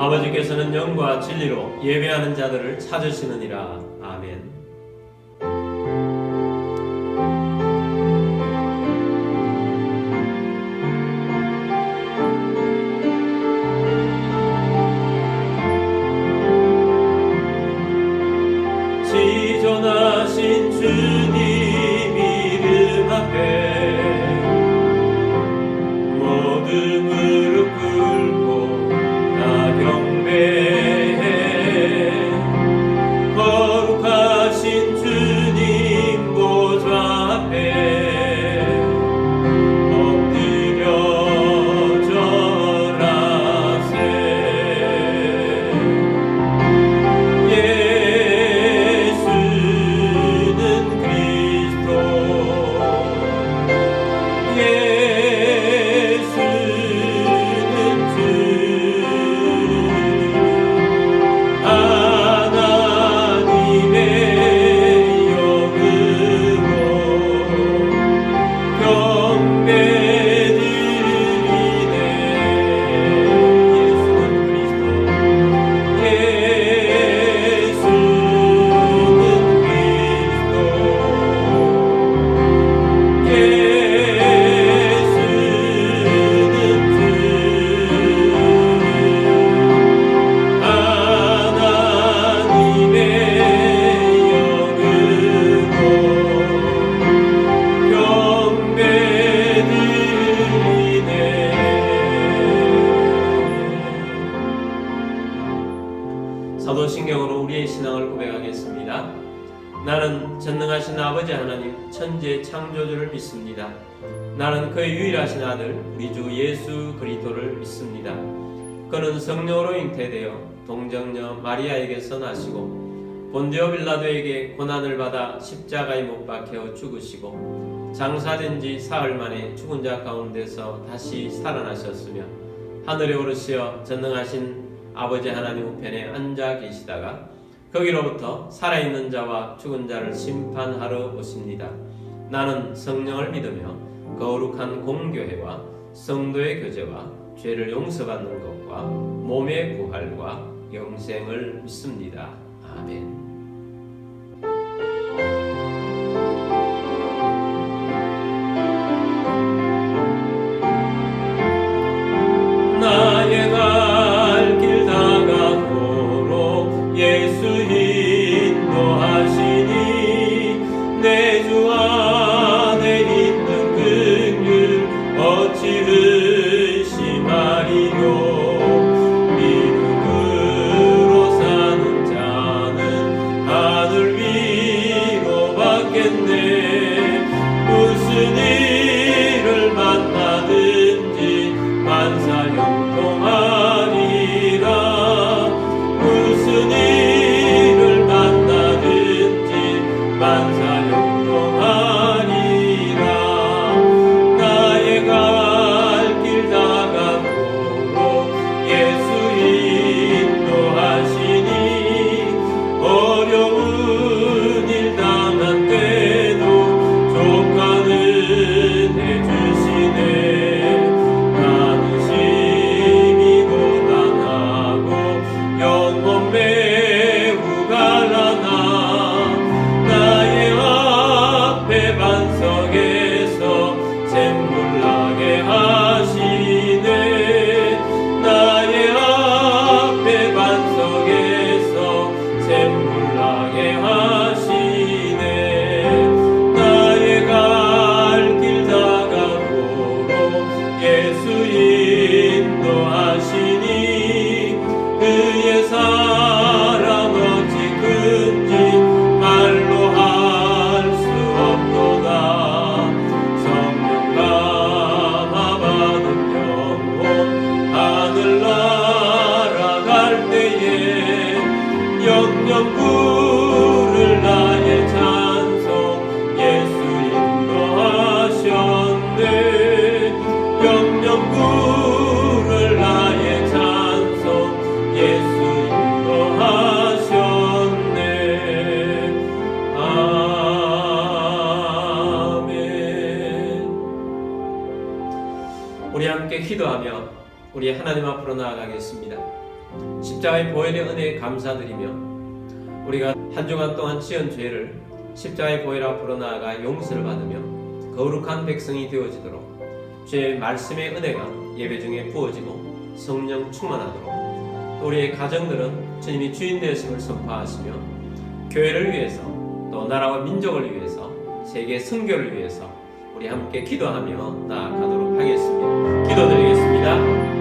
아버지께서는 영과 진리로 예배하는 자들을 찾으시느니라. 아멘. 지존하신 주님 이름 앞에 모든 무릎 꿇고 다 경배해. 거룩하신 주님 보좌 앞에 엎드려 절하세. 사도신경으로 우리의 신앙을 고백하겠습니다. 나는 전능하신 아버지 하나님 천지의 창조주를 믿습니다. 나는 그의 유일하신 아들 우리 주 예수 그리스도를 믿습니다. 그는 성령으로 잉태되어 동정녀 마리아에게서 나시고 본디오 빌라도에게 고난을 받아 십자가에 못 박혀 죽으시고 장사된 지 사흘 만에 죽은 자 가운데서 다시 살아나셨으며 하늘에 오르시어 전능하신 아버지 하나님 우편에 앉아 계시다가 거기로부터 살아있는 자와 죽은 자를 심판하러 오십니다. 나는 성령을 믿으며 거룩한 공교회와 성도의 교제와 죄를 용서받는 것과 몸의 부활과 영생을 믿습니다. 아멘. 나의 갈 길 다가도록 예수 인도하시니 내 주 안에 있는 긍휼 어찌 의심하리요. 믿음으로 사는 자는 하늘 위로 받겠네. 무슨 일을 만나든지 만사 형통하리라. 무슨 일을 만나든지 만사 형통하리라. 나의 갈 길 다가도록 예수 인도하시니 어려운 일 당한 때도 족한 은혜 주시네. 나는 심히 고단하고 영혼 매우 갈라나 나의 앞에 반석에서 샘물 나게 하시네. 나의 앞에 반석에서 샘물 나게 하시네. 나의 갈 길 다가도록 예수 인도하시니 그의 사랑 어찌 큰지 말로 할 수 없도다. 성령 감화 받은 영혼 하늘 날아갈 때에 영영 부를 나의 찬송 예수 인도하셨네. 영영 부를 나의 찬송 예수 인도하셨네. 아멘. 우리 함께 기도하며 우리 하나님 앞으로 나아가겠습니다. 십자가의 보혈의 은혜에 감사드리며 우리가 한 주간 동안 지은 죄를 십자가의 보혈 앞으로 나아가 용서를 받으며 거룩한 백성이 되어지도록 주의 말씀의 은혜가 예배 중에 부어지고 성령 충만하도록 또 우리의 가정들은 주님이 주인 되었음을 선포하시며 교회를 위해서 또 나라와 민족을 위해서 세계 선교를 위해서 우리 함께 기도하며 나아가도록 하겠습니다. 기도드리겠습니다.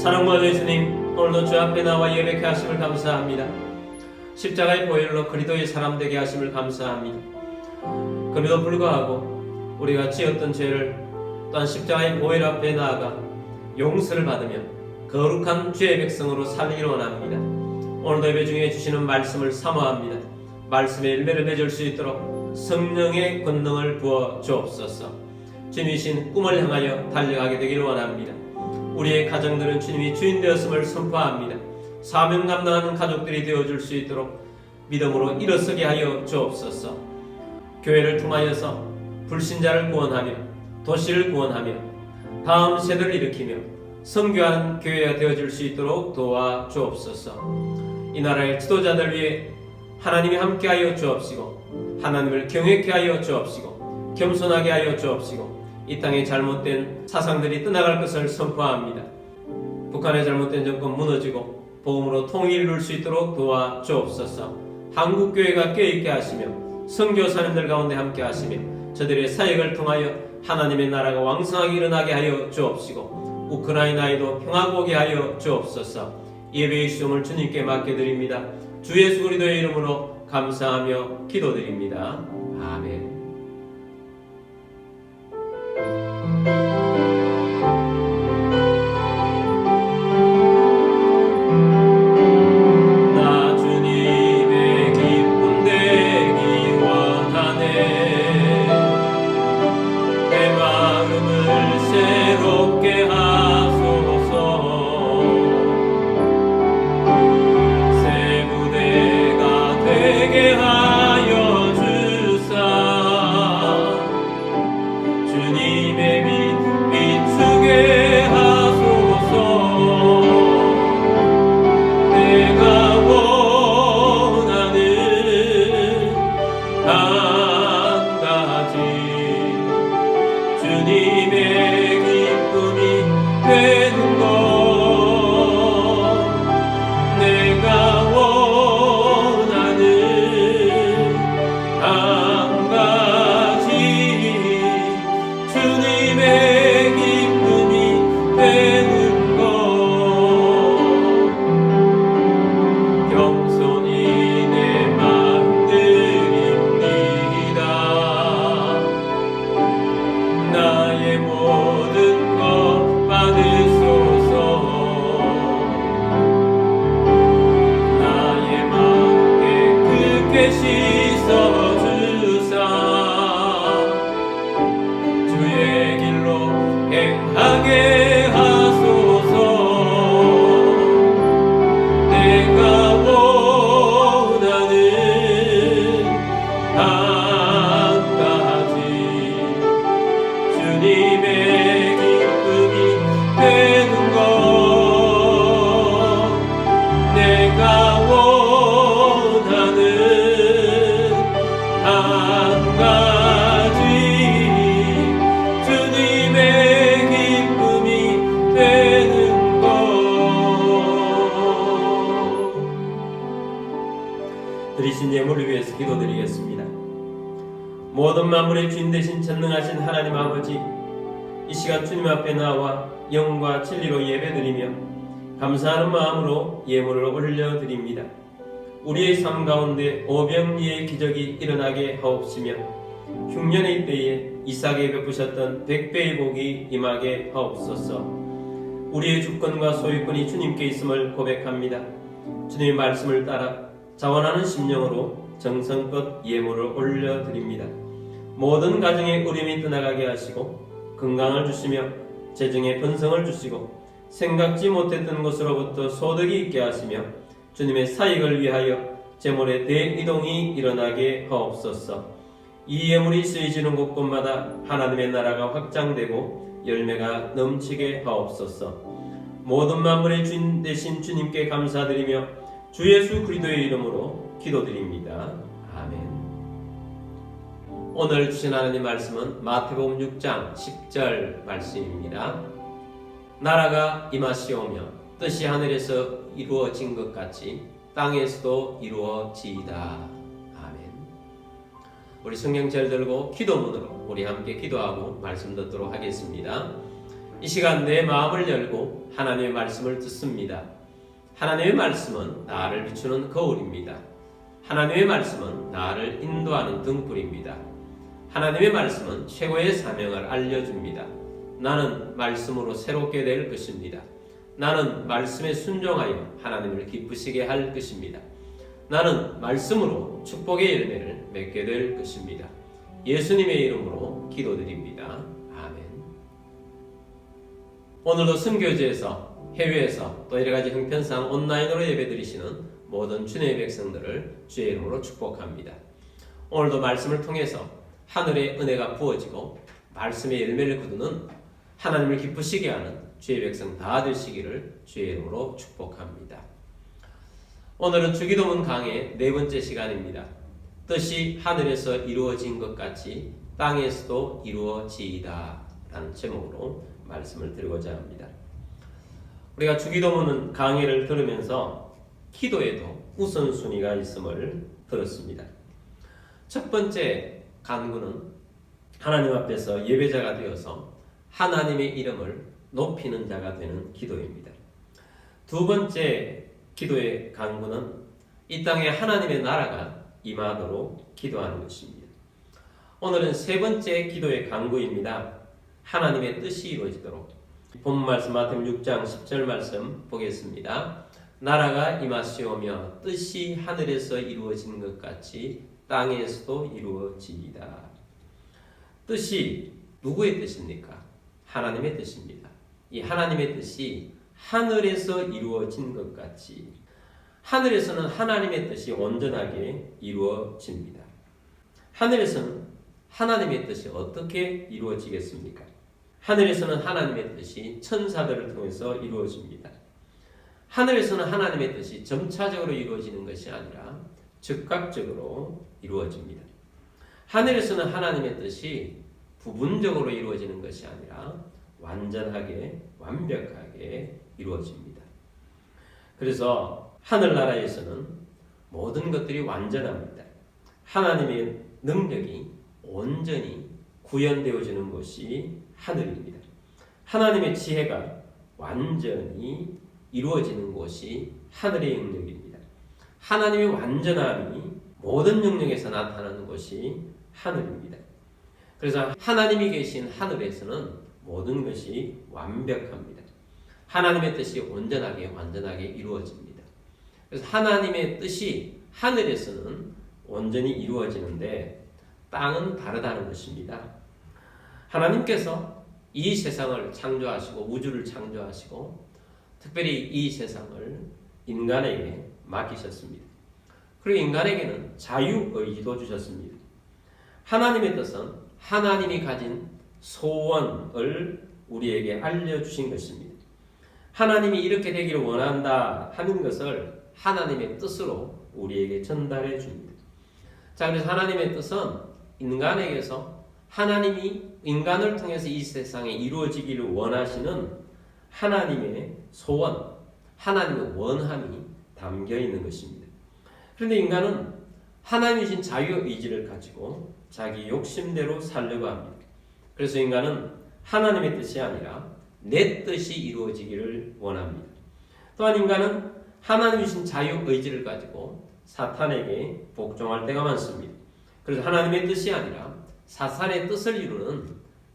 사랑받은 주님, 오늘도 주 앞에 나와 예배케 하심을 감사합니다. 십자가의 보혈로 그리스도의 사람 되게 하심을 감사합니다. 그럼에도 불구하고 우리가 지었던 죄를 또한 십자가의 보혈 앞에 나아가 용서를 받으며 거룩한 주의 백성으로 살기를 원합니다. 오늘도 예배 중에 주시는 말씀을 사모합니다. 말씀의 열매를 맺을 수 있도록 성령의 권능을 부어 주옵소서. 주님이신 꿈을 향하여 달려가게 되기를 원합니다. 우리의 가정들은 주님이 주인 되었음을 선포합니다. 사명 감당하는 가족들이 되어줄 수 있도록 믿음으로 일어서게 하여 주옵소서. 교회를 통하여서 불신자를 구원하며 도시를 구원하며 다음 세대를 일으키며 선교하는 교회가 되어줄 수 있도록 도와 주옵소서. 이 나라의 지도자들 위해 하나님이 함께하여 주옵시고 하나님을 경외케 하여 주옵시고 겸손하게 하여 주옵시고 이 땅의 잘못된 사상들이 떠나갈 것을 선포합니다. 북한의 잘못된 정권 무너지고 복음으로 통일을 이룰 수 있도록 도와 주옵소서. 한국교회가 깨어있게 하시며 선교사님들 가운데 함께 하시며 저들의 사역을 통하여 하나님의 나라가 왕성하게 일어나게 하여 주옵시고 우크라이나에도 평화가 오게 하여 주옵소서. 예배의 시험을 주님께 맡겨드립니다. 주 예수 그리스도의 이름으로 감사하며 기도드립니다. 아멘. 모든 만물의 주인 되신 전능하신 하나님 아버지, 이 시간 주님 앞에 나와 영과 진리로 예배드리며 감사하는 마음으로 예물을 올려드립니다. 우리의 삶 가운데 오병이의 기적이 일어나게 하옵시며 흉년의 때에 이삭에게 베푸셨던 100배의 복이 임하게 하옵소서. 우리의 주권과 소유권이 주님께 있음을 고백합니다. 주님의 말씀을 따라 자원하는 심령으로 정성껏 예물을 올려드립니다. 모든 가정의 어려움이 떠나가게 하시고 건강을 주시며 재정의 번성을 주시고 생각지 못했던 곳으로부터 소득이 있게 하시며 주님의 사익을 위하여 재물의 대이동이 일어나게 하옵소서. 이 예물이 쓰여지는 곳곳마다 하나님의 나라가 확장되고 열매가 넘치게 하옵소서. 모든 만물의 주인 되신 주님께 감사드리며 주 예수 그리스도의 이름으로 기도드립니다. 아멘. 오늘 주신 하나님 말씀은 마태복음 6장 10절 말씀입니다. 나라가 임하시오며 뜻이 하늘에서 이루어진 것 같이 땅에서도 이루어지이다. 아멘. 우리 성경 잘 들고 기도문으로 우리 함께 기도하고 말씀 듣도록 하겠습니다. 이 시간 내 마음을 열고 하나님의 말씀을 듣습니다. 하나님의 말씀은 나를 비추는 거울입니다. 하나님의 말씀은 나를 인도하는 등불입니다. 하나님의 말씀은 최고의 사명을 알려줍니다. 나는 말씀으로 새롭게 될 것입니다. 나는 말씀에 순종하여 하나님을 기쁘시게 할 것입니다. 나는 말씀으로 축복의 열매를 맺게 될 것입니다. 예수님의 이름으로 기도드립니다. 아멘. 오늘도 선교지에서, 해외에서 또 여러가지 형편상 온라인으로 예배드리시는 모든 주님의 백성들을 주의 이름으로 축복합니다. 오늘도 말씀을 통해서 하늘의 은혜가 부어지고 말씀의 열매를 거두는 하나님을 기쁘시게 하는 주의 백성 다 되시기를 주의 이름으로 축복합니다. 오늘은 주기도문 강의 네 번째 시간입니다. 뜻이 하늘에서 이루어진 것 같이 땅에서도 이루어지이다 라는 제목으로 말씀을 드리고자 합니다. 우리가 주기도문 강의를 들으면서 기도에도 우선순위가 있음을 들었습니다. 첫 번째 간구는 하나님 앞에서 예배자가 되어서 하나님의 이름을 높이는 자가 되는 기도입니다. 두 번째 기도의 간구는 이 땅에 하나님의 나라가 임하도록 기도하는 것입니다. 오늘은 세 번째 기도의 간구입니다. 하나님의 뜻이 이루어지도록. 본 말씀 마태복음 6장 10절 말씀 보겠습니다. 나라가 임하시오며 뜻이 하늘에서 이루어진 것 같이 땅에서도 이루어지이다. 뜻이 누구의 뜻입니까? 하나님의 뜻입니다. 이 하나님의 뜻이 하늘에서 이루어진 것 같이 하늘에서는 하나님의 뜻이 온전하게 이루어집니다. 하늘에서는 하나님의 뜻이 어떻게 이루어지겠습니까? 하늘에서는 하나님의 뜻이 천사들을 통해서 이루어집니다. 하늘에서는 하나님의 뜻이 점차적으로 이루어지는 것이 아니라 즉각적으로 이루어집니다. 하늘에서는 하나님의 뜻이 부분적으로 이루어지는 것이 아니라 완전하게 완벽하게 이루어집니다. 그래서 하늘나라에서는 모든 것들이 완전합니다. 하나님의 능력이 온전히 구현되어지는 곳이 하늘입니다. 하나님의 지혜가 완전히 이루어지는 곳이 하늘의 영역입니다. 하나님의 완전함이 모든 영역에서 나타나는 것이 하늘입니다. 그래서 하나님이 계신 하늘에서는 모든 것이 완벽합니다. 하나님의 뜻이 온전하게 완전하게 이루어집니다. 그래서 하나님의 뜻이 하늘에서는 온전히 이루어지는데 땅은 다르다는 것입니다. 하나님께서 이 세상을 창조하시고 우주를 창조하시고 특별히 이 세상을 인간에게 맡기셨습니다. 그리고 인간에게는 자유의지도 주셨습니다. 하나님의 뜻은 하나님이 가진 소원을 우리에게 알려주신 것입니다. 하나님이 이렇게 되기를 원한다 하는 것을 하나님의 뜻으로 우리에게 전달해 줍니다. 자, 그래서 하나님의 뜻은 인간에게서 하나님이 인간을 통해서 이 세상에 이루어지기를 원하시는 하나님의 소원, 하나님의 원함이 담겨 있는 것입니다. 그런데 인간은 하나님이신 자유의지를 가지고 자기 욕심대로 살려고 합니다. 그래서 인간은 하나님의 뜻이 아니라 내 뜻이 이루어지기를 원합니다. 또한 인간은 하나님 주신 자유의지를 가지고 사탄에게 복종할 때가 많습니다. 그래서 하나님의 뜻이 아니라 사탄의 뜻을 이루는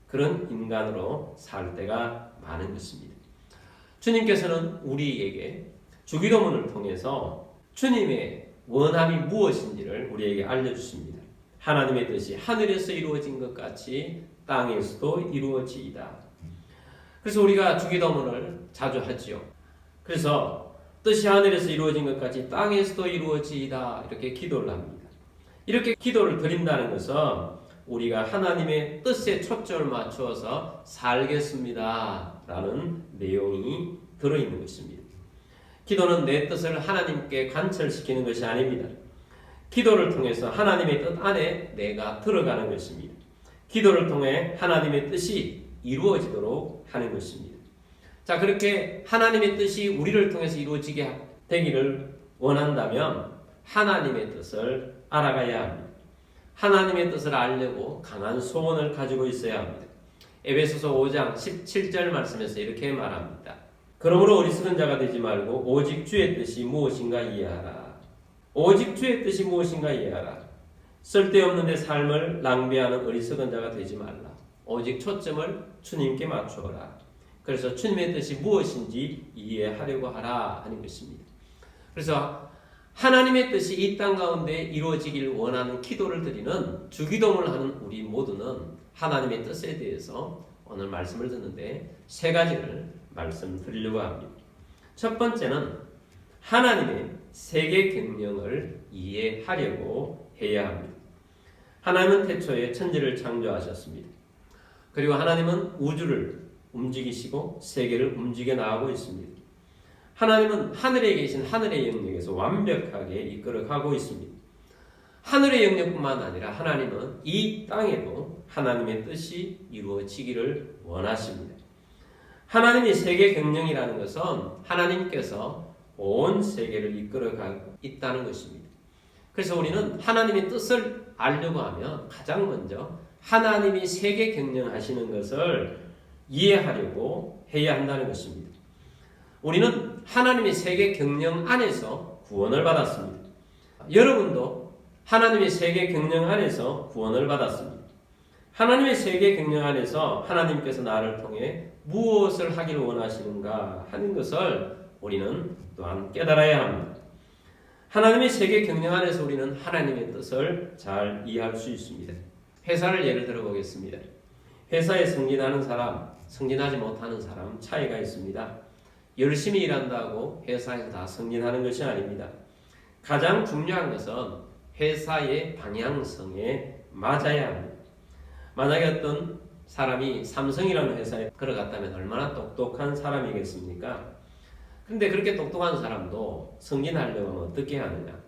그런 인간으로 살 때가 많은 것입니다. 주님께서는 우리에게 주기도문을 통해서 주님의 원함이 무엇인지를 우리에게 알려주십니다. 하나님의 뜻이 하늘에서 이루어진 것 같이 땅에서도 이루어지이다. 그래서 우리가 주기도문을 자주 하지요. 그래서 뜻이 하늘에서 이루어진 것 같이 땅에서도 이루어지이다 이렇게 기도를 합니다. 이렇게 기도를 드린다는 것은 우리가 하나님의 뜻에 초점을 맞추어서 살겠습니다 라는 내용이 들어있는 것입니다. 기도는 내 뜻을 하나님께 관철시키는 것이 아닙니다. 기도를 통해서 하나님의 뜻 안에 내가 들어가는 것입니다. 기도를 통해 하나님의 뜻이 이루어지도록 하는 것입니다. 자, 그렇게 하나님의 뜻이 우리를 통해서 이루어지게 되기를 원한다면 하나님의 뜻을 알아가야 합니다. 하나님의 뜻을 알려고 강한 소원을 가지고 있어야 합니다. 에베소서 5장 17절 말씀에서 이렇게 말합니다. 그러므로 어리석은 자가 되지 말고 오직 주의 뜻이 무엇인가 이해하라. 오직 주의 뜻이 무엇인가 이해하라. 쓸데없는 데 삶을 낭비하는 어리석은 자가 되지 말라. 오직 초점을 주님께 맞추어라. 그래서 주님의 뜻이 무엇인지 이해하려고 하라 하는 것입니다. 그래서 하나님의 뜻이 이 땅 가운데 이루어지길 원하는 기도를 드리는 주기도문을 하는 우리 모두는 하나님의 뜻에 대해서 오늘 말씀을 듣는데 세 가지를 말씀드리려고 합니다. 첫 번째는 하나님의 세계 경영을 이해하려고 해야 합니다. 하나님은 태초에 천지를 창조하셨습니다. 그리고 하나님은 우주를 움직이시고 세계를 움직여 나가고 있습니다. 하나님은 하늘에 계신 하늘의 영역에서 완벽하게 이끌어가고 있습니다. 하늘의 영역뿐만 아니라 하나님은 이 땅에도 하나님의 뜻이 이루어지기를 원하십니다. 하나님의 세계 경영이라는 것은 하나님께서 온 세계를 이끌어가고 있다는 것입니다. 그래서 우리는 하나님의 뜻을 알려고 하면 가장 먼저 하나님이 세계 경영하시는 것을 이해하려고 해야 한다는 것입니다. 우리는 하나님의 세계 경영 안에서 구원을 받았습니다. 여러분도 하나님의 세계 경영 안에서 구원을 받았습니다. 하나님의 세계 경영 안에서 하나님께서 나를 통해 무엇을 하기를 원하시는가 하는 것을 우리는 또한 깨달아야 합니다. 하나님의 세계 경영 안에서 우리는 하나님의 뜻을 잘 이해할 수 있습니다. 회사를 예를 들어 보겠습니다. 회사에 승진하는 사람, 승진하지 못하는 사람 차이가 있습니다. 열심히 일한다고 회사에서 다 승진하는 것이 아닙니다. 가장 중요한 것은 회사의 방향성에 맞아야 합니다. 만약에 어떤 사람이 삼성이라는 회사에 들어갔다면 얼마나 똑똑한 사람이겠습니까? 그런데 그렇게 똑똑한 사람도 승진하려고 하면 어떻게 하느냐?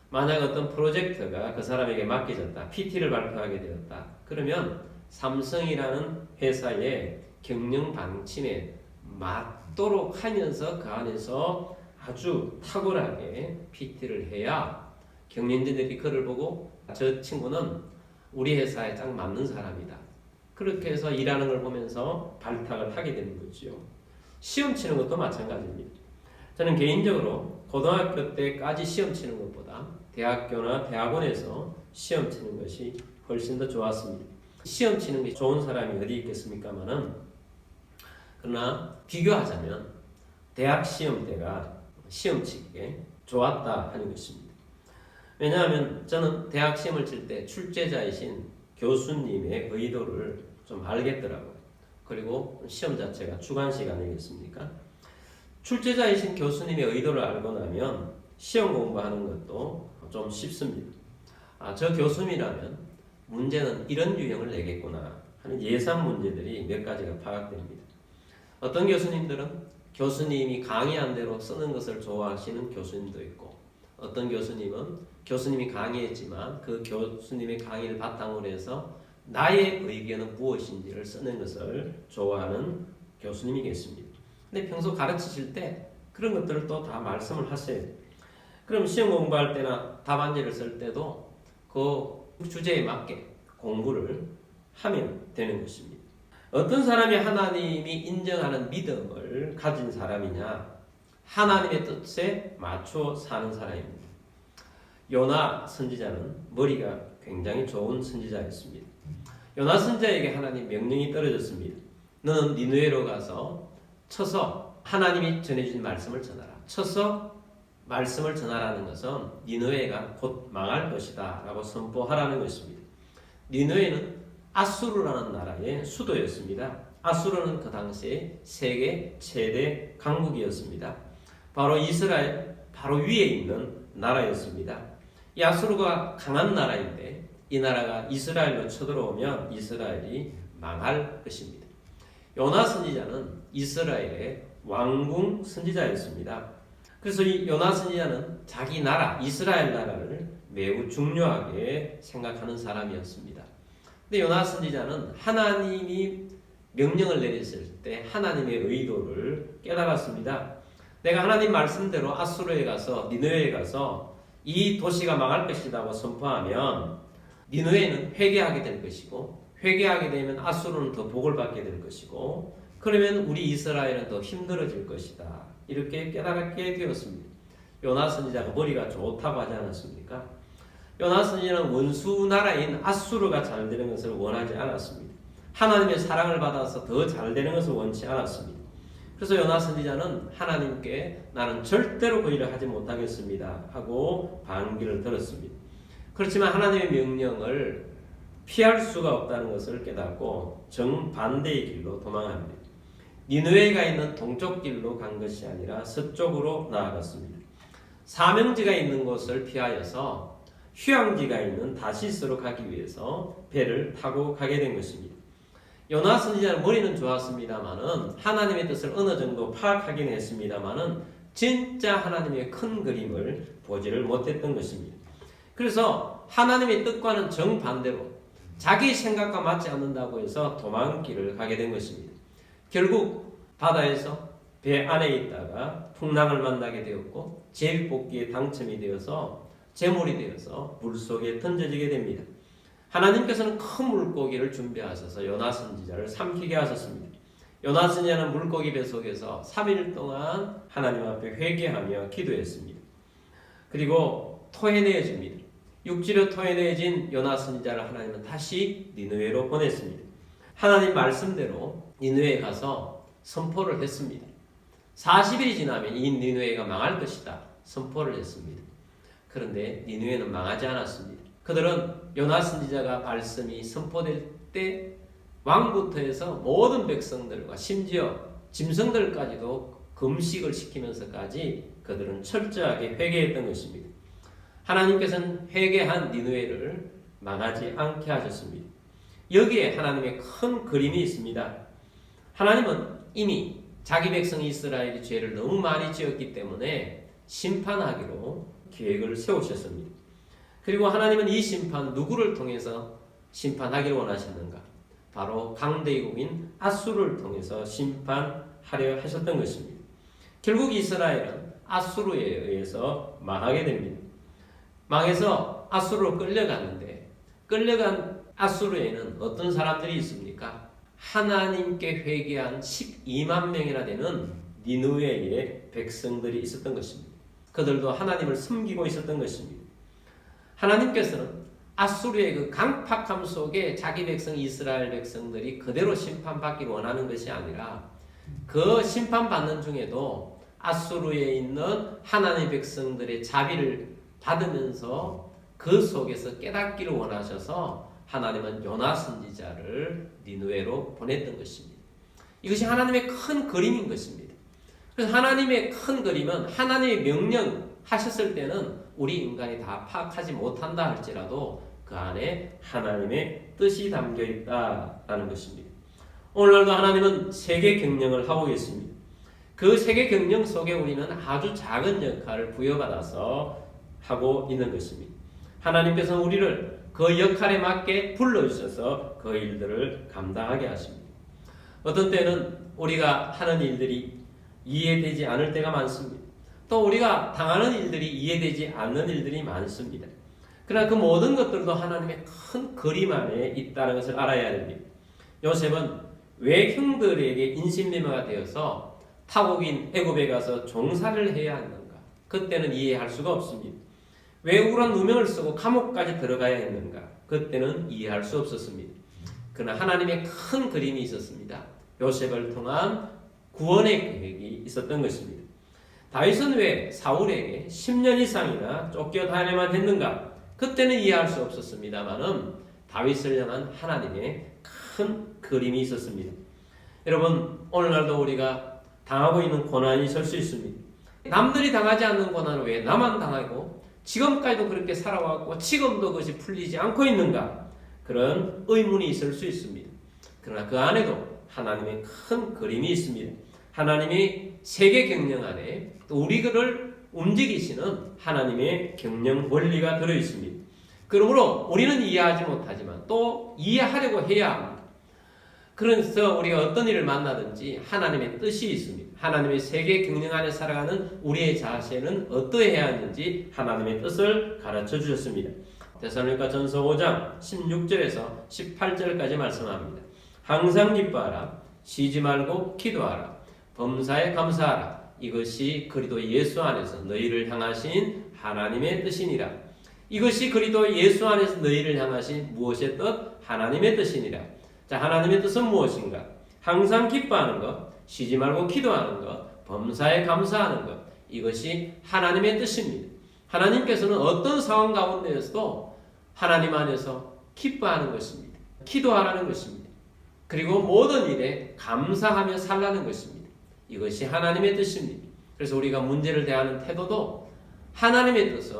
만약 어떤 프로젝트가 그 사람에게 맡겨졌다, PT를 발표하게 되었다. 그러면 삼성이라는 회사의 경영 방침에 맞도록 하면서 그 안에서 아주 탁월하게 PT를 해야 경영진들이 그를 보고 저 친구는 우리 회사에 딱 맞는 사람이다. 그렇게 해서 일하는 걸 보면서 발탁을 하게 되는 거죠. 시험 치는 것도 마찬가지입니다. 저는 개인적으로 고등학교 때까지 시험 치는 것보다 대학교나 대학원에서 시험 치는 것이 훨씬 더 좋았습니다. 시험 치는 게 좋은 사람이 어디 있겠습니까마는 그러나 비교하자면 대학 시험 때가 시험 치기에 좋았다 하는 것입니다. 왜냐하면 저는 대학 시험을 칠 때 출제자이신 교수님의 의도를 좀 알겠더라고요. 그리고 시험 자체가 주관 시간이겠습니까? 출제자이신 교수님의 의도를 알고 나면 시험 공부하는 것도 좀 쉽습니다. 저 교수님이라면 문제는 이런 유형을 내겠구나 하는 예상 문제들이 몇 가지가 파악됩니다. 어떤 교수님들은 교수님이 강의한 대로 쓰는 것을 좋아하시는 교수님도 있고, 어떤 교수님은 교수님이 강의했지만 그 교수님의 강의를 바탕으로 해서 나의 의견은 무엇인지를 쓰는 것을 좋아하는 교수님이 계십니다. 근데 평소 가르치실 때 그런 것들을 또 다 말씀을 하세요. 그럼 시험 공부할 때나 답안지를 쓸 때도 그 주제에 맞게 공부를 하면 되는 것입니다. 어떤 사람이 하나님이 인정하는 믿음을 가진 사람이냐? 하나님의 뜻에 맞춰 사는 사람입니다. 요나 선지자는 머리가 굉장히 좋은 선지자였습니다. 요나 선지자에게 하나님 명령이 떨어졌습니다. 너는 니느웨로 가서 쳐서 하나님이 전해준 말씀을 전하라. 쳐서 말씀을 전하라는 것은 니느웨가 곧 망할 것이다 라고 선포하라는 것입니다. 니느웨는 아수르라는 나라의 수도였습니다. 아수르는 그 당시에 세계 최대 강국이었습니다. 바로 이스라엘 바로 위에 있는 나라였습니다. 이 아수르가 강한 나라인데 이 나라가 이스라엘로 쳐들어오면 이스라엘이 망할 것입니다. 요나 선지자는 이스라엘의 왕궁 선지자였습니다. 그래서 이 요나 선지자는 자기 나라 이스라엘 나라를 매우 중요하게 생각하는 사람이었습니다. 근데 요나 선지자는 하나님이 명령을 내렸을 때 하나님의 의도를 깨달았습니다. 내가 하나님 말씀대로 아수르에 가서 니느웨에 가서 이 도시가 망할 것이라고 선포하면 니느웨는 회개하게 될 것이고 회개하게 되면 아수르는 더 복을 받게 될 것이고 그러면 우리 이스라엘은 더 힘들어질 것이다. 이렇게 깨달게 되었습니다. 요나 선지자가 머리가 좋다고 하지 않았습니까? 요나 선지자는 원수 나라인 아수르가 잘 되는 것을 원하지 않았습니다. 하나님의 사랑을 받아서 더 잘 되는 것을 원치 않았습니다. 그래서 요나 선지자는 하나님께 나는 절대로 그 일을 하지 못하겠습니다 하고 반기를 들었습니다. 그렇지만 하나님의 명령을 피할 수가 없다는 것을 깨닫고 정반대의 길로 도망합니다. 니느웨가 있는 동쪽 길로 간 것이 아니라 서쪽으로 나아갔습니다. 사명지가 있는 곳을 피하여서 휴양지가 있는 다시스로 가기 위해서 배를 타고 가게 된 것입니다. 요나 선지자는 머리는 좋았습니다마는 하나님의 뜻을 어느 정도 파악하긴 했습니다마는 진짜 하나님의 큰 그림을 보지를 못했던 것입니다. 그래서 하나님의 뜻과는 정반대로 자기 생각과 맞지 않는다고 해서 도망길을 가게 된 것입니다. 결국 바다에서 배 안에 있다가 풍랑을 만나게 되었고 제비뽑기에 당첨이 되어서 제물이 되어서 물속에 던져지게 됩니다. 하나님께서는 큰 물고기를 준비하셔서 요나 선지자를 삼키게 하셨습니다. 요나 선지자는 물고기 배 속에서 3일 동안 하나님 앞에 회개하며 기도했습니다. 그리고 토해내어집니다. 육지로 토해내어진 요나 선지자를 하나님은 다시 니느웨로 보냈습니다. 하나님 말씀대로 니느웨에 가서 선포를 했습니다. 40일이 지나면 이 니느웨가 망할 것이다 선포를 했습니다. 그런데 니느웨는 망하지 않았습니다. 그들은 요나 선지자가 말씀이 선포될 때 왕부터 해서 모든 백성들과 심지어 짐승들까지도 금식을 시키면서까지 그들은 철저하게 회개했던 것입니다. 하나님께서는 회개한 니느웨를 망하지 않게 하셨습니다. 여기에 하나님의 큰 그림이 있습니다. 하나님은 이미 자기 백성 이스라엘이 죄를 너무 많이 지었기 때문에 심판하기로 계획을 세우셨습니다. 그리고 하나님은 이 심판 누구를 통해서 심판하기를 원하셨는가? 바로 강대국인 아수르를 통해서 심판하려 하셨던 것입니다. 결국 이스라엘은 아수르에 의해서 망하게 됩니다. 망해서 아수르로 끌려가는데 끌려간 아수르에는 어떤 사람들이 있습니까? 하나님께 회개한 12만 명이나 되는 니느웨의 백성들이 있었던 것입니다. 그들도 하나님을 섬기고 있었던 것입니다. 하나님께서는 아수르의 그 강팍함 속에 자기 백성 이스라엘 백성들이 그대로 심판받기를 원하는 것이 아니라 그 심판받는 중에도 아수르에 있는 하나님의 백성들의 자비를 받으면서 그 속에서 깨닫기를 원하셔서 하나님은 요나 선지자를 니느웨로 보냈던 것입니다. 이것이 하나님의 큰 그림인 것입니다. 그래서 하나님의 큰 그림은 하나님의 명령하셨을 때는 우리 인간이 다 파악하지 못한다 할지라도 그 안에 하나님의 뜻이 담겨 있다라는 것입니다. 오늘날도 하나님은 세계 경영을 하고 계십니다. 그 세계 경영 속에 우리는 아주 작은 역할을 부여받아서 하고 있는 것입니다. 하나님께서는 우리를 그 역할에 맞게 불러주셔서 그 일들을 감당하게 하십니다. 어떤 때는 우리가 하는 일들이 이해되지 않을 때가 많습니다. 또 우리가 당하는 일들이 이해되지 않는 일들이 많습니다. 그러나 그 모든 것들도 하나님의 큰 그림 안에 있다는 것을 알아야 됩니다. 요셉은 왜 형들에게 인신매매가 되어서 타국인 애굽에 가서 종사를 해야 하는가? 그때는 이해할 수가 없습니다. 왜 우울한 누명을 쓰고 감옥까지 들어가야 했는가? 그때는 이해할 수 없었습니다. 그러나 하나님의 큰 그림이 있었습니다. 요셉을 통한 구원의 계획이 있었던 것입니다. 다윗은 왜 사울에게 10년 이상이나 쫓겨다녀야만 했는가? 그때는 이해할 수 없었습니다만은 다윗을 향한 하나님의 큰 그림이 있었습니다. 여러분, 오늘날도 우리가 당하고 있는 고난이 있을 수 있습니다. 남들이 당하지 않는 고난을 왜 나만 당하고 지금까지도 그렇게 살아왔고 지금도 그것이 풀리지 않고 있는가? 그런 의문이 있을 수 있습니다. 그러나 그 안에도 하나님의 큰 그림이 있습니다. 하나님의 세계 경영 안에 또 우리를 움직이시는 하나님의 경영 원리가 들어 있습니다. 그러므로 우리는 이해하지 못하지만 또 이해하려고 해야 합니다. 그래서 우리가 어떤 일을 만나든지 하나님의 뜻이 있습니다. 하나님의 세계 경영 안에 살아가는 우리의 자세는 어떠해야 하는지 하나님의 뜻을 가르쳐 주셨습니다. 데살로니가 전서 5장 16절에서 18절까지 말씀합니다. 항상 기뻐하라. 쉬지 말고 기도하라. 범사에 감사하라. 이것이 그리스도 예수 안에서 너희를 향하신 하나님의 뜻이니라. 이것이 그리스도 예수 안에서 너희를 향하신 무엇의 뜻? 하나님의 뜻이니라. 자, 하나님의 뜻은 무엇인가? 항상 기뻐하는 것, 쉬지 말고 기도하는 것, 범사에 감사하는 것. 이것이 하나님의 뜻입니다. 하나님께서는 어떤 상황 가운데에서도 하나님 안에서 기뻐하는 것입니다. 기도하라는 것입니다. 그리고 모든 일에 감사하며 살라는 것입니다. 이것이 하나님의 뜻입니다. 그래서 우리가 문제를 대하는 태도도 하나님의 뜻은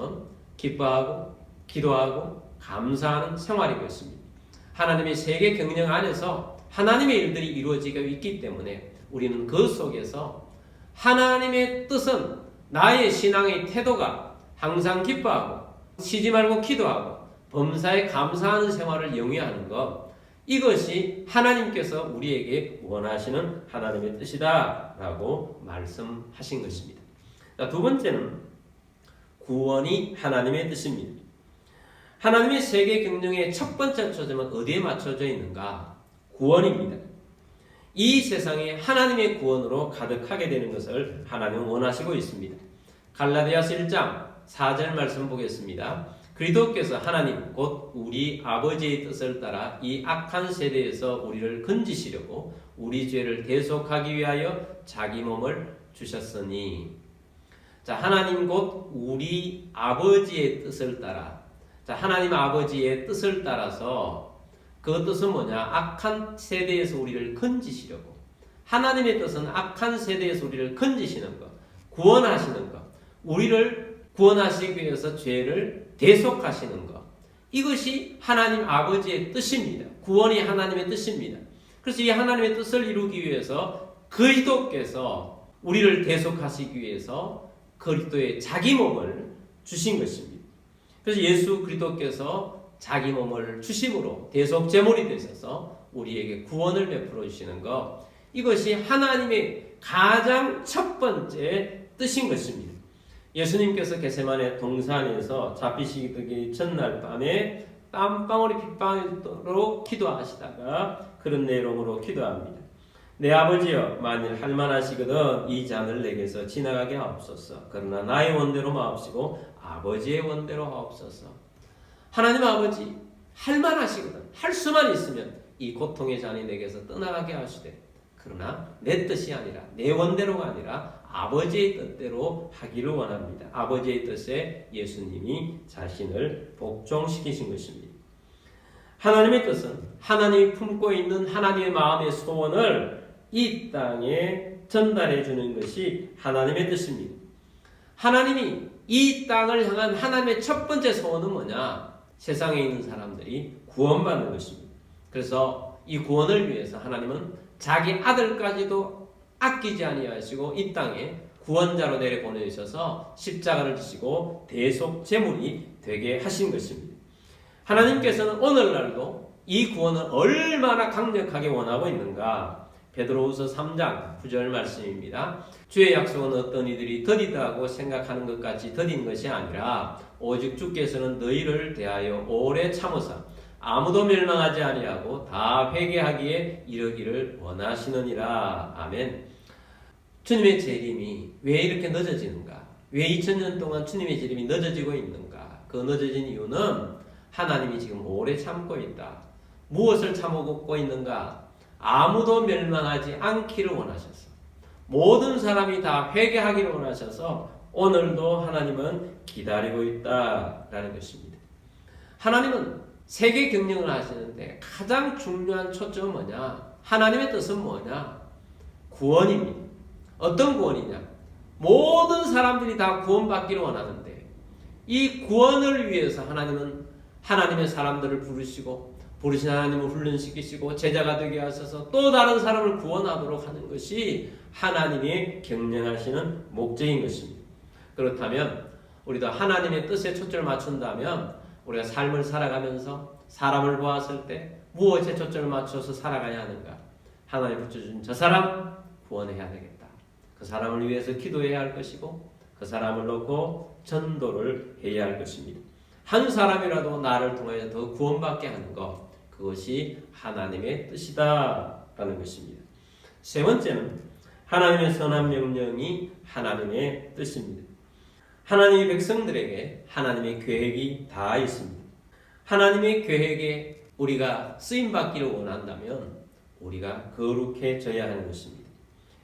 기뻐하고 기도하고 감사하는 생활인 것입니다. 하나님의 세계 경영 안에서 하나님의 일들이 이루어지고 있기 때문에 우리는 그 속에서 하나님의 뜻은 나의 신앙의 태도가 항상 기뻐하고 쉬지 말고 기도하고 범사에 감사하는 생활을 영위하는 것, 이것이 하나님께서 우리에게 원하시는 하나님의 뜻이다 라고 말씀하신 것입니다. 두 번째는 구원이 하나님의 뜻입니다. 하나님의 세계 경영의 첫 번째 초점은 어디에 맞춰져 있는가? 구원입니다. 이 세상에 하나님의 구원으로 가득하게 되는 것을 하나님은 원하시고 있습니다. 갈라디아서 1장 4절 말씀 보겠습니다. 그리스도께서 하나님 곧 우리 아버지의 뜻을 따라 이 악한 세대에서 우리를 건지시려고 우리 죄를 대속하기 위하여 자기 몸을 주셨으니. 자, 하나님 곧 우리 아버지의 뜻을 따라. 자, 하나님 아버지의 뜻을 따라서 그 뜻은 뭐냐? 악한 세대에서 우리를 건지시려고. 하나님의 뜻은 악한 세대에서 우리를 건지시는 것, 구원하시는 것, 우리를 구원하시기 위해서 죄를 대속하시는 것. 이것이 하나님 아버지의 뜻입니다. 구원이 하나님의 뜻입니다. 그래서 이 하나님의 뜻을 이루기 위해서 그리스도께서 우리를 대속하시기 위해서 그리스도의 자기 몸을 주신 것입니다. 그래서 예수 그리스도께서 자기 몸을 주심으로 대속 제물이 되셔서 우리에게 구원을 베풀어 주시는 것, 이것이 하나님의 가장 첫 번째 뜻인 것입니다. 예수님께서 겟세마네 동산에서 잡히시기 전날 밤에 땀방울이 빗방울로 기도하시다가 그런 내용으로 기도합니다. 내 아버지여, 만일 할만하시거든 이 잔을 내게서 지나가게 하옵소서. 그러나 나의 원대로 마옵시고 아버지의 원대로 하옵소서. 하나님 아버지 할만하시거든, 할 수만 있으면 이 고통의 잔이 내게서 떠나가게 하시되, 그러나 내 뜻이 아니라 내 원대로가 아니라 아버지의 뜻대로 하기를 원합니다. 아버지의 뜻에 예수님이 자신을 복종시키신 것입니다. 하나님의 뜻은 하나님이 품고 있는 하나님의 마음의 소원을 이 땅에 전달해 주는 것이 하나님의 뜻입니다. 하나님이 이 땅을 향한 하나님의 첫 번째 소원은 뭐냐? 세상에 있는 사람들이 구원받는 것입니다. 그래서 이 구원을 위해서 하나님은 자기 아들까지도 아끼지 아니하시고 이 땅에 구원자로 내려보내셔서 십자가를 지시고 대속 제물이 되게 하신 것입니다. 하나님께서는 오늘날도 이 구원을 얼마나 강력하게 원하고 있는가? 베드로후서 3장 9절 말씀입니다. 주의 약속은 어떤 이들이 더디다고 생각하는 것 같이 더딘 것이 아니라 오직 주께서는 너희를 대하여 오래 참으사 아무도 멸망하지 아니하고 다 회개하기에 이르기를 원하시느니라. 아멘. 주님의 재림이 왜 이렇게 늦어지는가? 왜 2000년 동안 주님의 재림이 늦어지고 있는가? 그 늦어진 이유는 하나님이 지금 오래 참고 있다. 무엇을 참고 있는가? 아무도 멸망하지 않기를 원하셔서, 모든 사람이 다 회개하기를 원하셔서 오늘도 하나님은 기다리고 있다라는 것입니다. 하나님은 세계 경영을 하시는데 가장 중요한 초점은 뭐냐? 하나님의 뜻은 뭐냐? 구원입니다. 어떤 구원이냐? 모든 사람들이 다 구원받기를 원하는데 이 구원을 위해서 하나님은 하나님의 사람들을 부르신 하나님을 훈련시키시고 제자가 되게 하셔서 또 다른 사람을 구원하도록 하는 것이 하나님이 경영하시는 목적인 것입니다. 그렇다면 우리도 하나님의 뜻에 초점을 맞춘다면 우리가 삶을 살아가면서 사람을 보았을 때 무엇에 초점을 맞춰서 살아가야 하는가? 하나님 붙여준 저 사람 구원해야 되겠다. 그 사람을 위해서 기도해야 할 것이고 그 사람을 놓고 전도를 해야 할 것입니다. 한 사람이라도 나를 통하여 더 구원받게 하는 것, 그것이 하나님의 뜻이다라는 것입니다. 세 번째는 하나님의 선한 명령이 하나님의 뜻입니다. 하나님의 백성들에게 하나님의 계획이 다 있습니다. 하나님의 계획에 우리가 쓰임받기를 원한다면 우리가 거룩해져야 하는 것입니다.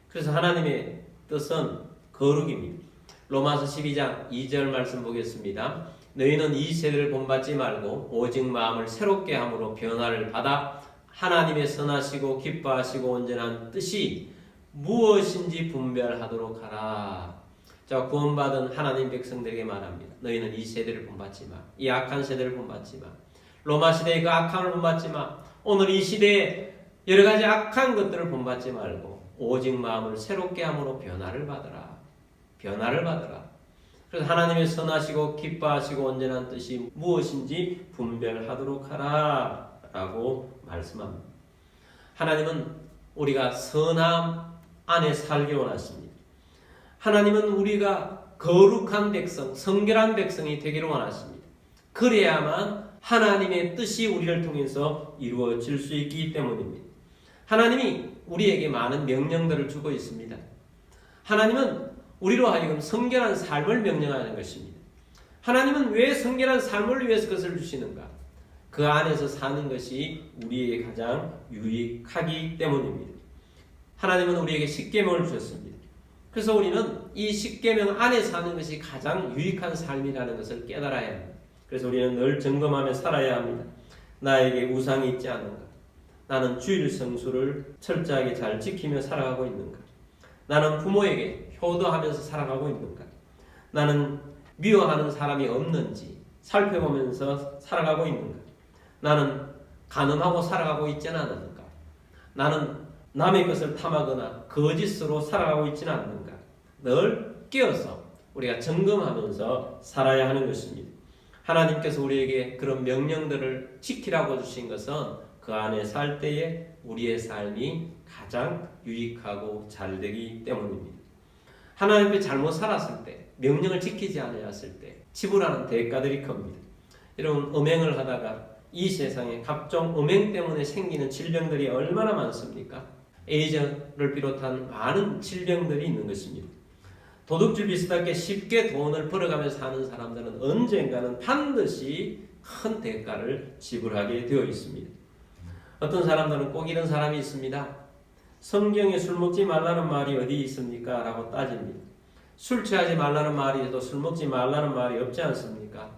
그래서 하나님의 뜻은 거룩입니다. 로마서 12장 2절 말씀 보겠습니다. 너희는 이 세대를 본받지 말고 오직 마음을 새롭게 함으로 변화를 받아 하나님의 선하시고 기뻐하시고 온전한 뜻이 무엇인지 분별하도록 하라. 자, 구원받은 하나님 백성들에게 말합니다. 너희는 이 세대를 본받지 마. 이 악한 세대를 본받지 마. 로마 시대의 그 악함을 본받지 마. 오늘 이 시대에 여러 가지 악한 것들을 본받지 말고 오직 마음을 새롭게 함으로 변화를 받으라. 변화를 받으라. 그래서 하나님의 선하시고 기뻐하시고 온전한 뜻이 무엇인지 분별하도록 하라 라고 말씀합니다. 하나님은 우리가 선함 안에 살기 원하십니다. 하나님은 우리가 거룩한 백성, 성결한 백성이 되기를 원하십니다. 그래야만 하나님의 뜻이 우리를 통해서 이루어질 수 있기 때문입니다. 하나님이 우리에게 많은 명령들을 주고 있습니다. 하나님은 우리로 하여금 성결한 삶을 명령하는 것입니다. 하나님은 왜 성결한 삶을 위해서 그것을 주시는가? 그 안에서 사는 것이 우리에게 가장 유익하기 때문입니다. 하나님은 우리에게 십계명을 주셨습니다. 그래서 우리는 이 십계명 안에 사는 것이 가장 유익한 삶이라는 것을 깨달아야 합니다. 그래서 우리는 늘 점검하며 살아야 합니다. 나에게 우상이 있지 않는가? 나는 주일 성수를 철저하게 잘 지키며 살아가고 있는가? 나는 부모에게 효도하면서 살아가고 있는가? 나는 미워하는 사람이 없는지 살펴보면서 살아가고 있는가? 나는 간음하고 살아가고 있지는 않는가? 나는 남의 것을 탐하거나 거짓으로 살아가고 있지는 않는가? 늘 깨어서 우리가 점검하면서 살아야 하는 것입니다. 하나님께서 우리에게 그런 명령들을 지키라고 주신 것은 그 안에 살 때에 우리의 삶이 가장 유익하고 잘되기 때문입니다. 하나님 앞에 잘못 살았을 때, 명령을 지키지 않았을 때 지불하는 대가들이 큽니다. 여러분, 음행을 하다가 이 세상에 각종 음행 때문에 생기는 질병들이 얼마나 많습니까? 에이즈를 비롯한 많은 질병들이 있는 것입니다. 도둑질 비슷하게 쉽게 돈을 벌어가면서 사는 사람들은 언젠가는 반드시 큰 대가를 지불하게 되어 있습니다. 어떤 사람들은 꼭 이런 사람이 있습니다. 성경에 술 먹지 말라는 말이 어디 있습니까? 라고 따집니다. 술 취하지 말라는 말이 있어도 술 먹지 말라는 말이 없지 않습니까?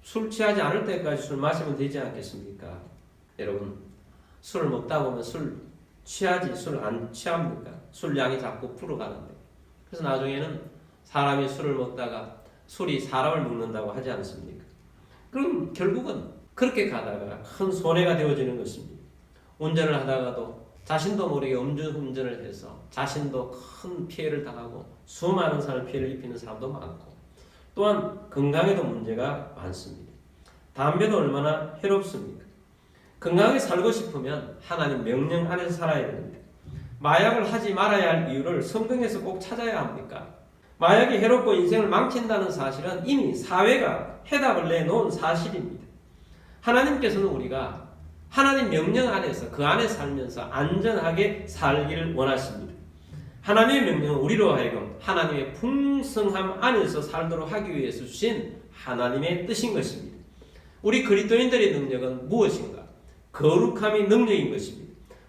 술 취하지 않을 때까지 술 마시면 되지 않겠습니까? 여러분, 술을 먹다 보면 술 취하지 술 안 취합니까? 술 양이 자꾸 불어가는데. 그래서 나중에는 사람이 술을 먹다가 술이 사람을 먹는다고 하지 않습니까? 그럼 결국은 그렇게 가다가 큰 손해가 되어지는 것입니다. 운전을 하다가도 자신도 모르게 음주운전을 해서 자신도 큰 피해를 당하고 수많은 사람을 피해를 입히는 사람도 많고, 또한 건강에도 문제가 많습니다. 담배도 얼마나 해롭습니까? 건강하게 살고 싶으면 하나님 명령 안에서 살아야 됩니다. 마약을 하지 말아야 할 이유를 성경에서 꼭 찾아야 합니까? 마약이 해롭고 인생을 망친다는 사실은 이미 사회가 해답을 내놓은 사실입니다. 하나님께서는 우리가 하나님 명령 안에서 그 안에 살면서 안전하게 살기를 원하십니다. 하나님의 명령은 우리로 하여금 하나님의 풍성함 안에서 살도록 하기 위해서 주신 하나님의 뜻인 것입니다. 우리 그리스도인들의 능력은 무엇인가? 거룩함이 능력인 것입니다.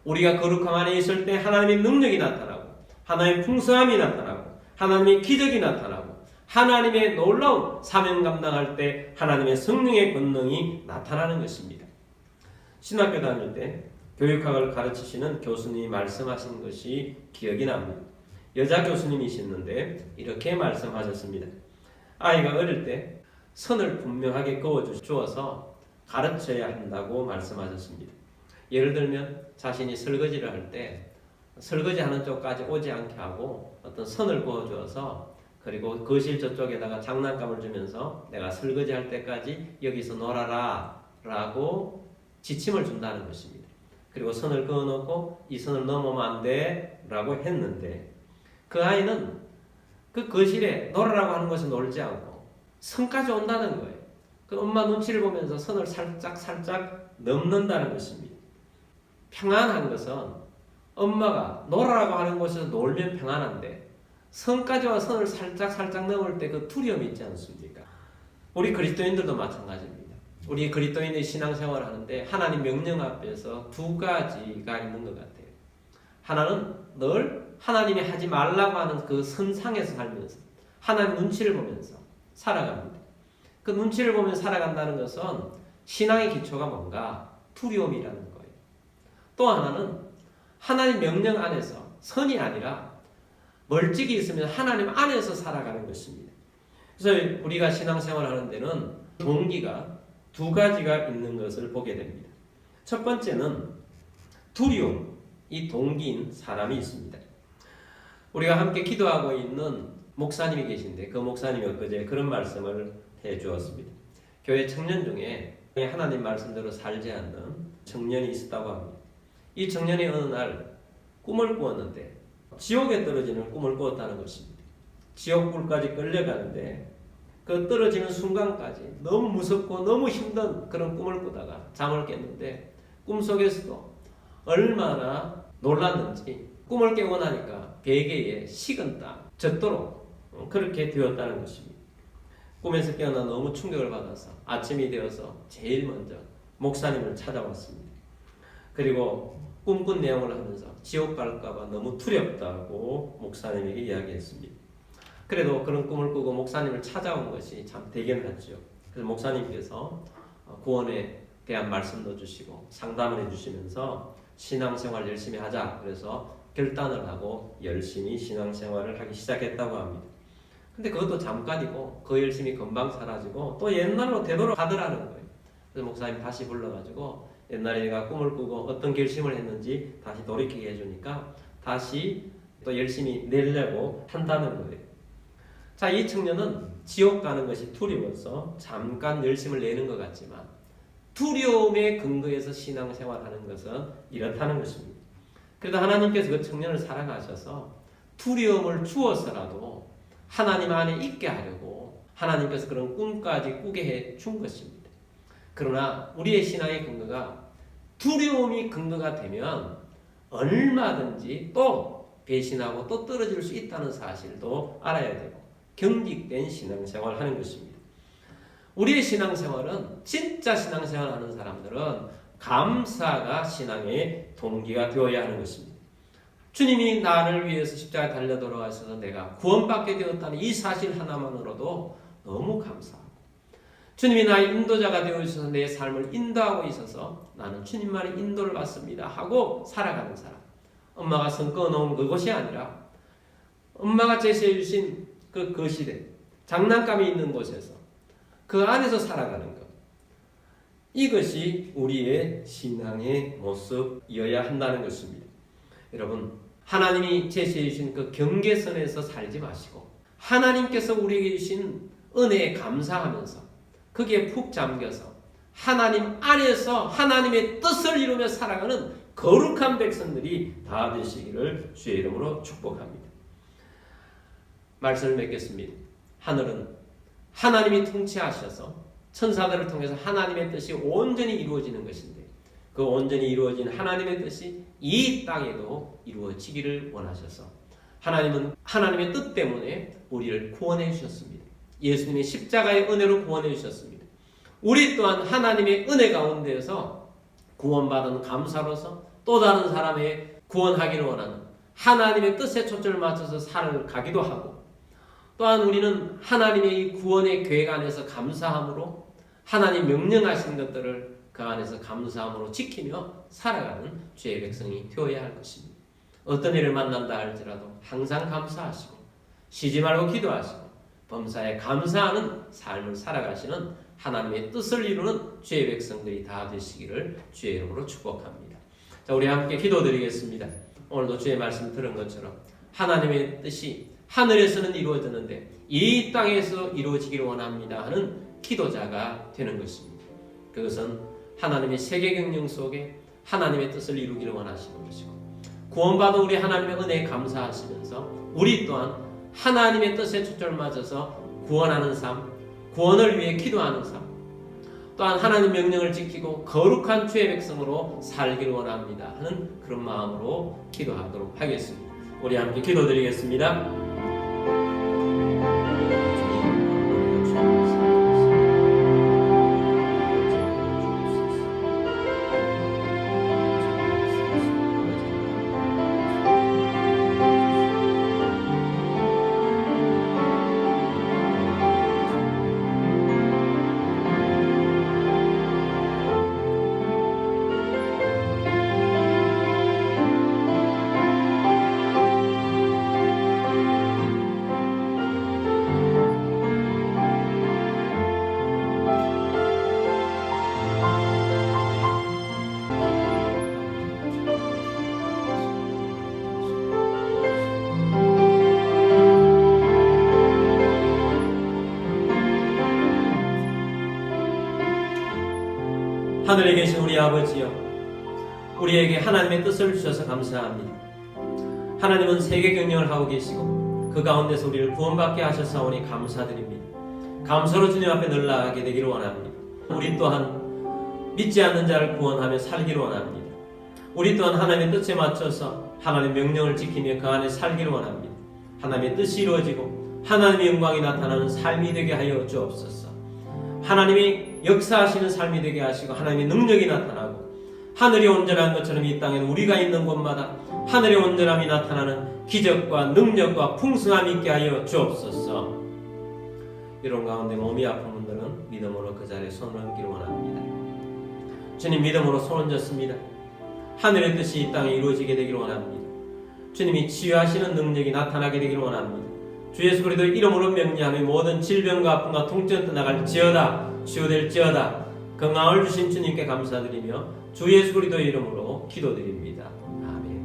우리가 거룩함 안에 있을 때 하나님의 능력이 나타나고 하나님의 풍성함이 나타나고 하나님의 기적이 나타나고 하나님의 놀라운 사명 감당할 때 하나님의 성령의 권능이 나타나는 것입니다. 신학교 다닐 때 교육학을 가르치시는 교수님이 말씀하신 것이 기억이 납니다. 여자 교수님이셨는데 이렇게 말씀하셨습니다. 아이가 어릴 때 선을 분명하게 그어주어서 가르쳐야 한다고 말씀하셨습니다. 예를 들면 자신이 설거지를 할 때 설거지하는 쪽까지 오지 않게 하고 어떤 선을 그어주어서 그리고 거실 저쪽에다가 장난감을 주면서 내가 설거지할 때까지 여기서 놀아라 라고 지침을 준다는 것입니다. 그리고 선을 그어놓고 이 선을 넘으면 안 돼 라고 했는데 그 아이는 그 거실에 놀아라고 하는 것에 놀지 않고 선까지 온다는 거예요. 그 엄마 눈치를 보면서 선을 살짝 넘는다는 것입니다. 평안한 것은 엄마가 놀아라고 하는 곳에서 놀면 평안한데 선까지와 선을 살짝 넘을 때 그 두려움이 있지 않습니까? 우리 그리스도인들도 마찬가지입니다. 우리 그리스도인의 신앙생활을 하는데 하나님 명령 앞에서 두 가지가 있는 것 같아요. 하나는 늘 하나님이 하지 말라고 하는 그 선상에서 살면서 하나님 눈치를 보면서 살아갑니다. 그 눈치를 보면서 살아간다는 것은 신앙의 기초가 뭔가? 두려움이라는 거예요. 또 하나는 하나님 명령 안에서 선이 아니라 멀찍이 있으면 하나님 안에서 살아가는 것입니다. 그래서 우리가 신앙생활을 하는 데는 동기가 두 가지가 있는 것을 보게 됩니다. 첫 번째는 두려움, 이 동기인 사람이 있습니다. 우리가 함께 기도하고 있는 목사님이 계신데 그 목사님이 엊그제 그런 말씀을 해주었습니다. 교회 청년 중에 하나님 말씀대로 살지 않는 청년이 있었다고 합니다. 이 청년이 어느 날 꿈을 꾸었는데 지옥에 떨어지는 꿈을 꾸었다는 것입니다. 지옥불까지 끌려가는데 그 떨어지는 순간까지 너무 무섭고 너무 힘든 그런 꿈을 꾸다가 잠을 깼는데 꿈속에서도 얼마나 놀랐는지 꿈을 깨고 나니까 베개에 식은 땀 젖도록 그렇게 되었다는 것입니다. 꿈에서 깨어나 너무 충격을 받아서 아침이 되어서 제일 먼저 목사님을 찾아왔습니다. 그리고 꿈꾼 내용을 하면서 지옥 갈까봐 너무 두렵다고 목사님에게 이야기했습니다. 그래도 그런 꿈을 꾸고 목사님을 찾아온 것이 참 대견하죠. 그래서 목사님께서 구원에 대한 말씀도 주시고 상담을 해주시면서 신앙생활 열심히 하자 그래서 결단을 하고 열심히 신앙생활을 하기 시작했다고 합니다. 근데 그것도 잠깐이고 그 열심히 금방 사라지고 또 옛날로 되돌아가더라는 거예요. 그래서 목사님 다시 불러가지고 옛날에 내가 꿈을 꾸고 어떤 결심을 했는지 다시 돌이키게 해주니까 다시 또 열심히 내려고 한다는 거예요. 자, 이 청년은 지옥 가는 것이 두려워서 잠깐 열심을 내는 것 같지만 두려움의 근거에서 신앙생활하는 것은 이렇다는 것입니다. 그래도 하나님께서 그 청년을 사랑하셔서 두려움을 주어서라도 하나님 안에 있게 하려고 하나님께서 그런 꿈까지 꾸게 해 준 것입니다. 그러나 우리의 신앙의 근거가 두려움이 근거가 되면 얼마든지 또 배신하고 또 떨어질 수 있다는 사실도 알아야 되고 경직된 신앙생활을 하는 것입니다. 우리의 신앙생활은 진짜 신앙생활을 하는 사람들은 감사가 신앙의 동기가 되어야 하는 것입니다. 주님이 나를 위해서 십자가에 달려 돌아가셔서 내가 구원받게 되었다는 이 사실 하나만으로도 너무 감사하고 주님이 나의 인도자가 되어주셔서 내 삶을 인도하고 있어서 나는 주님만의 인도를 받습니다 하고 살아가는 사람. 엄마가 선 꺼놓은 그것이 아니라 엄마가 제시해 주신 그 거실에 장난감이 있는 곳에서 그 안에서 살아가는 것. 이것이 우리의 신앙의 모습이어야 한다는 것입니다. 여러분, 하나님이 제시해 주신 그 경계선에서 살지 마시고 하나님께서 우리에게 주신 은혜에 감사하면서 거기에 푹 잠겨서 하나님 안에서 하나님의 뜻을 이루며 살아가는 거룩한 백성들이 다 되시기를 주의 이름으로 축복합니다. 말씀을 맺겠습니다. 하늘은 하나님이 통치하셔서 천사들을 통해서 하나님의 뜻이 온전히 이루어지는 것인데, 그 온전히 이루어진 하나님의 뜻이 이 땅에도 이루어지기를 원하셔서 하나님은 하나님의 뜻 때문에 우리를 구원해 주셨습니다. 예수님의 십자가의 은혜로 구원해 주셨습니다. 우리 또한 하나님의 은혜 가운데에서 구원받은 감사로서 또 다른 사람의 구원하기를 원하는 하나님의 뜻에 초점을 맞춰서 살아가기도 하고, 또한 우리는 하나님의 이 구원의 계획 안에서 감사함으로 하나님 명령하신 것들을 그 안에서 감사함으로 지키며 살아가는 주의 백성이 되어야 할 것입니다. 어떤 일을 만난다 할지라도 항상 감사하시고 쉬지 말고 기도하시고 범사에 감사하는 삶을 살아가시는 하나님의 뜻을 이루는 주의 백성들이 다 되시기를 주의 이름으로 축복합니다. 자, 우리 함께 기도드리겠습니다. 오늘도 주의 말씀 들은 것처럼 하나님의 뜻이 하늘에서는 이루어졌는데 이 땅에서 이루어지기를 원합니다 하는 기도자가 되는 것입니다. 그것은 하나님의 세계 경영 속에 하나님의 뜻을 이루기를 원하시는 것이고, 구원받은 우리 하나님의 은혜에 감사하시면서 우리 또한 하나님의 뜻에 초점을 맞춰서 구원하는 삶, 구원을 위해 기도하는 삶, 또한 하나님 명령을 지키고 거룩한 주의 백성으로 살기를 원합니다 하는 그런 마음으로 기도하도록 하겠습니다. 우리 함께 기도드리겠습니다. 하늘에 계신 우리 아버지여, 우리에게 하나님의 뜻을 주셔서 감사합니다. 하나님은 세계 경영을 하고 계시고 그 가운데서 우리를 구원받게 하셨사오니 감사드립니다. 감사로 주님 앞에 늘 나가게 되기를 원합니다. 우리 또한 믿지 않는 자를 구원하며 살기를 원합니다. 우리 또한 하나님의 뜻에 맞춰서 하나님의 명령을 지키며 그 안에 살기를 원합니다. 하나님의 뜻이 이루어지고 하나님의 영광이 나타나는 삶이 되게 하여 주옵소서. 하나님이 역사하시는 삶이 되게 하시고 하나님의 능력이 나타나고 하늘이 온전한 것처럼 이 땅에는 우리가 있는 곳마다 하늘의 온전함이 나타나는 기적과 능력과 풍성함이 있게 하여 주옵소서. 이런 가운데 몸이 아픈 분들은 믿음으로 그 자리에 손을 얹기를 원합니다. 주님, 믿음으로 손 얹었습니다. 하늘의 뜻이 이 땅에 이루어지게 되기를 원합니다. 주님이 치유하시는 능력이 나타나게 되기를 원합니다. 주 예수 그리스도 이름으로 명령하며 모든 질병과 아픔과 통증 떠나갈지어다, 치유될지어다. 건강을 주신 주님께 감사드리며 주 예수 그리스도 이름으로 기도드립니다. 아멘.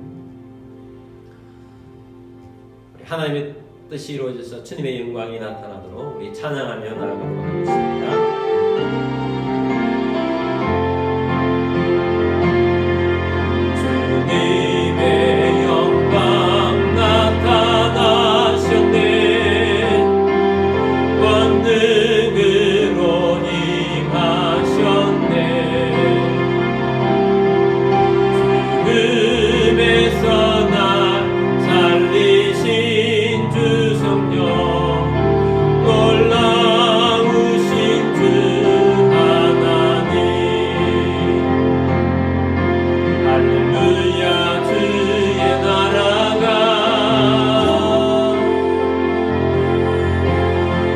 우리 하나님의 뜻이 이루어져서 주님의 영광이 나타나도록 우리 찬양하며 나아가도록 하겠습니다.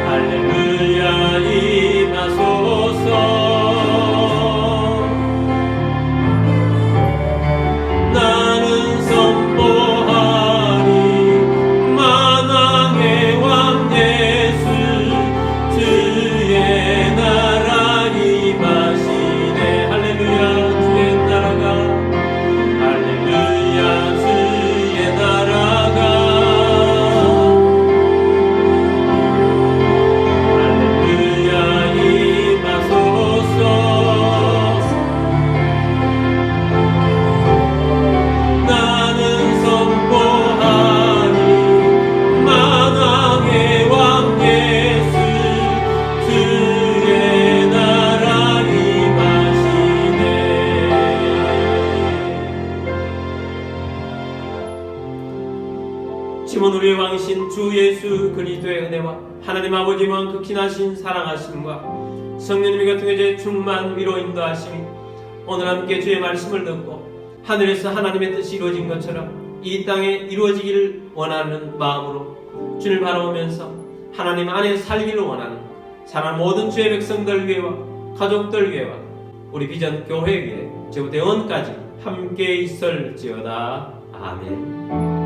할렐루야 하나님 아버지만 극히 나신 사랑하심과 성령님의 교통의 충만 위로 인도하심이 오늘 함께 주의 말씀을 듣고 하늘에서 하나님의 뜻이 이루어진 것처럼 이 땅에 이루어지기를 원하는 마음으로 주를 바라보면서 하나님 안에 살기를 원하는 사랑 모든 주의 백성들 위해와 가족들 위해와 우리 비전 교회 위에 지금부터 영원까지 함께 있을지어다. 아멘.